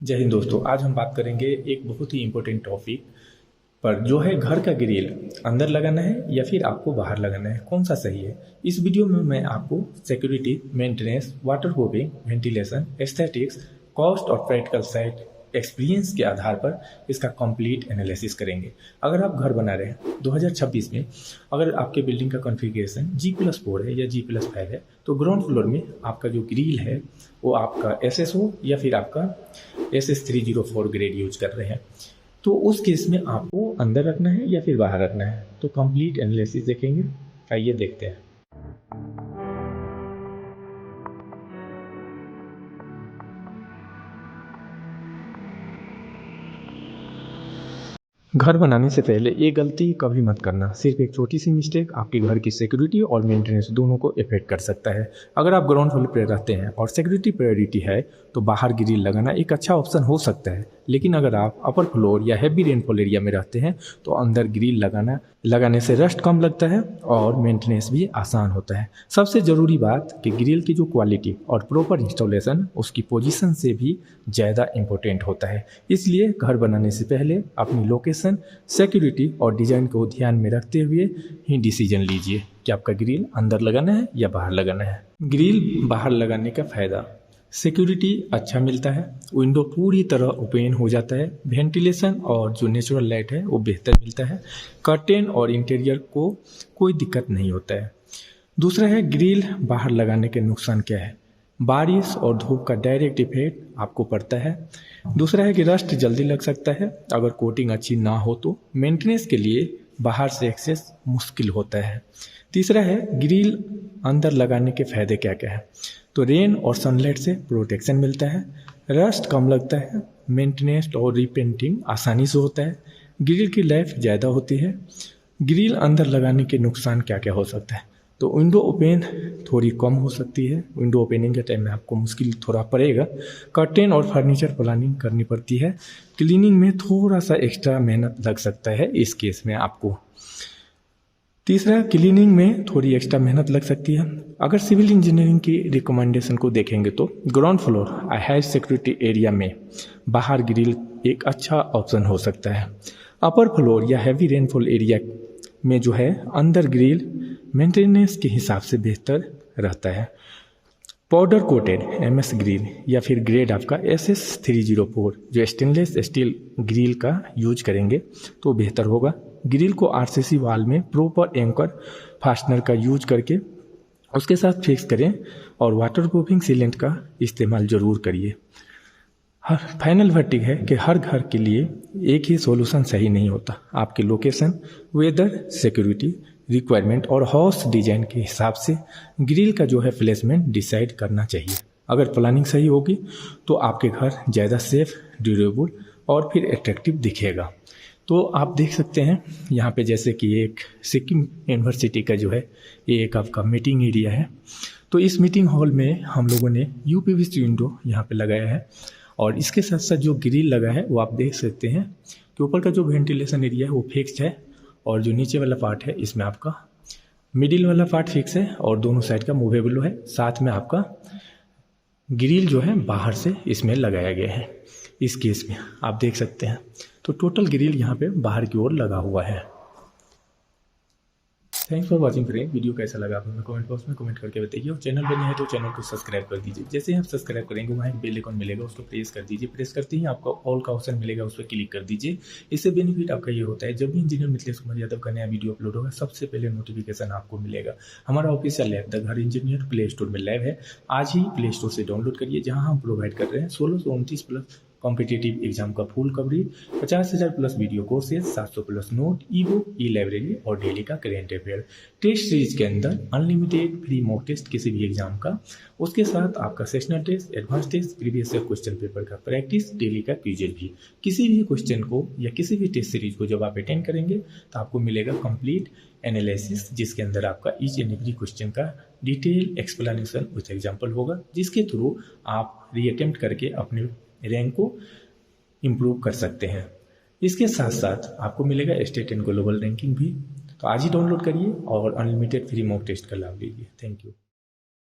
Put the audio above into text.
जय हिंद दोस्तों। आज हम बात करेंगे एक बहुत ही इम्पोर्टेंट टॉपिक पर, जो है घर का ग्रिल अंदर लगाना है या फिर आपको बाहर लगाना है, कौन सा सही है। इस वीडियो में मैं आपको security, maintenance, water proofing, ventilation, aesthetics, cost और प्रैक्टिकल साइड एक्सपीरियंस के आधार पर इसका कंप्लीट एनालिसिस करेंगे। अगर आप घर बना रहे हैं 2026 में, अगर आपके बिल्डिंग का कॉन्फ़िगरेशन G+4 है या G+5 है, तो ग्राउंड फ्लोर में आपका जो ग्रिल है वो आपका SSO या फिर आपका SS304 ग्रेड यूज कर रहे हैं, तो उस केस में आपको अंदर रखना है या फिर बाहर रखना है। तो कंप्लीट एनालिसिस देखेंगे, आइए देखते हैं। घर बनाने से पहले ये गलती कभी मत करना। सिर्फ एक छोटी सी मिस्टेक आपके घर की सिक्योरिटी और मेंटेनेंस दोनों को इफेक्ट कर सकता है। अगर आप ग्राउंड फ्लोर पर रहते हैं और सिक्योरिटी प्रायोरिटी है तो बाहर ग्रिल लगाना एक अच्छा ऑप्शन हो सकता है, लेकिन अगर आप अपर फ्लोर या हैवी रेनफॉल एरिया में रहते हैं तो अंदर ग्रिल लगाने से रस्ट कम लगता है और मेंटेनेंस भी आसान होता है। सबसे ज़रूरी बात कि ग्रिल की जो क्वालिटी और प्रॉपर इंस्टॉलेशन उसकी पोजीशन से भी ज़्यादा इम्पोर्टेंट होता है। इसलिए घर बनाने से पहले अपनी लोकेशन, सिक्योरिटी और डिज़ाइन को ध्यान में रखते हुए ही डिसीजन लीजिए कि आपका ग्रिल अंदर लगाना है या बाहर लगाना है। ग्रिल बाहर लगाने का फ़ायदा: सिक्योरिटी अच्छा मिलता है, विंडो पूरी तरह ओपन हो जाता है, वेंटिलेशन और जो नेचुरल लाइट है वो बेहतर मिलता है, कर्टेन और इंटीरियर को कोई दिक्कत नहीं होता है। दूसरा है ग्रिल बाहर लगाने के नुकसान क्या है। बारिश और धूप का डायरेक्ट इफेक्ट आपको पड़ता है। दूसरा है कि रस्ट जल्दी लग सकता है अगर कोटिंग अच्छी ना हो तो। मेंटेनेंस के लिए बाहर से एक्सेस मुश्किल होता है। तीसरा है ग्रिल अंदर लगाने के फ़ायदे क्या क्या है। तो रेन और सनलाइट से प्रोटेक्शन मिलता है, रस्ट कम लगता है, मेंटेनेंस और रिपेंटिंग आसानी से होता है, ग्रिल की लाइफ ज़्यादा होती है। ग्रिल अंदर लगाने के नुकसान क्या क्या हो सकता है। तो विंडो ओपन थोड़ी कम हो सकती है, विंडो ओपनिंग के टाइम में आपको मुश्किल थोड़ा पड़ेगा। कर्टेन और फर्नीचर प्लानिंग करनी पड़ती है। क्लीनिंग में थोड़ा सा एक्स्ट्रा मेहनत लग सकता है इस केस में आपको। तीसरा, क्लीनिंग में थोड़ी एक्स्ट्रा मेहनत लग सकती है। अगर सिविल इंजीनियरिंग की रिकमेंडेशन को देखेंगे तो ground floor high security area में बाहर ग्रिल एक अच्छा ऑप्शन हो सकता है। अपर फ्लोर या हैवी रेनफॉल एरिया में जो है अंदर ग्रिल मेंटेनेंस के हिसाब से बेहतर रहता है। पाउडर कोटेड MS ग्रिल या फिर ग्रेड आपका SS304 जो स्टेनलेस स्टील ग्रिल का यूज करेंगे तो बेहतर होगा। ग्रिल को RCC वाल में प्रॉपर एंकर फास्टनर का यूज करके उसके साथ फिक्स करें और वाटर प्रूफिंग सीलेंट का इस्तेमाल ज़रूर करिए। फाइनल वर्डिक्ट है कि हर घर के लिए एक ही सॉल्यूशन सही नहीं होता। आपके लोकेशन, वेदर, सिक्योरिटी रिक्वायरमेंट और हाउस डिजाइन के हिसाब से ग्रिल का जो है प्लेसमेंट डिसाइड करना चाहिए। अगर प्लानिंग सही होगी तो आपके घर ज़्यादा सेफ, ड्यूरेबल और फिर अट्रैक्टिव दिखेगा। तो आप देख सकते हैं यहाँ पे जैसे कि एक सिक्किम यूनिवर्सिटी का जो है ये एक आपका मीटिंग एरिया है। तो इस मीटिंग हॉल में हम लोगों ने UPVC विंडो यहाँ पे लगाया है और इसके साथ साथ जो ग्रिल लगा है वो आप देख सकते हैं कि ऊपर का जो वेंटिलेशन एरिया है वो फिक्स्ड है और जो नीचे वाला पार्ट है इसमें आपका मिडिल वाला पार्ट फिक्स है और दोनों साइड का मूवेबल है। साथ में आपका ग्रिल जो है बाहर से इसमें लगाया गया है। इस केस में आप देख सकते हैं तो टोटल ग्रिल यहाँ पे बाहर की ओर लगा हुआ है। Thanks for watching friend. Video कैसा लगा आप हमें कमेंट बॉक्स में कमेंट करके बताइए और चैनल पर नए हैं तो चैनल को सब्सक्राइब कर दीजिए। जैसे आप सब्सक्राइब करेंगे वहाँ एक बेल आइकन मिलेगा, उसको प्रेस कर दीजिए। प्रेस करते ही आपको ऑल का ऑप्शन मिलेगा, उस पर क्लिक कर दीजिए। इससे बेनिफिट आपका ये होता है जब भी इंजीनियर मिथिलेश कुमार यादव का नया वीडियो अपलोड होगा सबसे पहले नोटिफिकेशन आपको मिलेगा। हमारा ऑफिशियल ऐप द घर इंजीनियर प्ले स्टोर में लाइव है। आज ही प्ले स्टोर से डाउनलोड करिए, जहाँ हम प्रोवाइड कर रहे हैं 1629+ कॉम्पिटिटिव एग्जाम का full coverage, 50,000+ video courses, 700+ note, ई बुक, ई लाइब्रेरी और डेली का करेंट अफेयर। टेस्ट सीरीज के अंदर अनलिमिटेड फ्री मॉक टेस्ट किसी भी एग्जाम का, उसके साथ आपका sessional test, advance test, previous year question paper का प्रैक्टिस, डेली का क्विज़ भी। किसी भी क्वेश्चन को या किसी भी टेस्ट सीरीज को जब आप अटेंड करेंगे तो आपको मिलेगा कंप्लीट एनालिसिस, जिसके अंदर आपका ईच एंड एवरी क्वेश्चन का डिटेल एक्सप्लेनेशन विथ एग्जाम्पल होगा, जिसके थ्रू आप रीअटेम्प्ट करके अपने रैंक को इम्प्रूव कर सकते हैं। इसके साथ साथ आपको मिलेगा स्टेट एंड ग्लोबल रैंकिंग भी। तो आज ही डाउनलोड करिए और अनलिमिटेड फ्री मॉक टेस्ट का लाभ लीजिए। Thank you.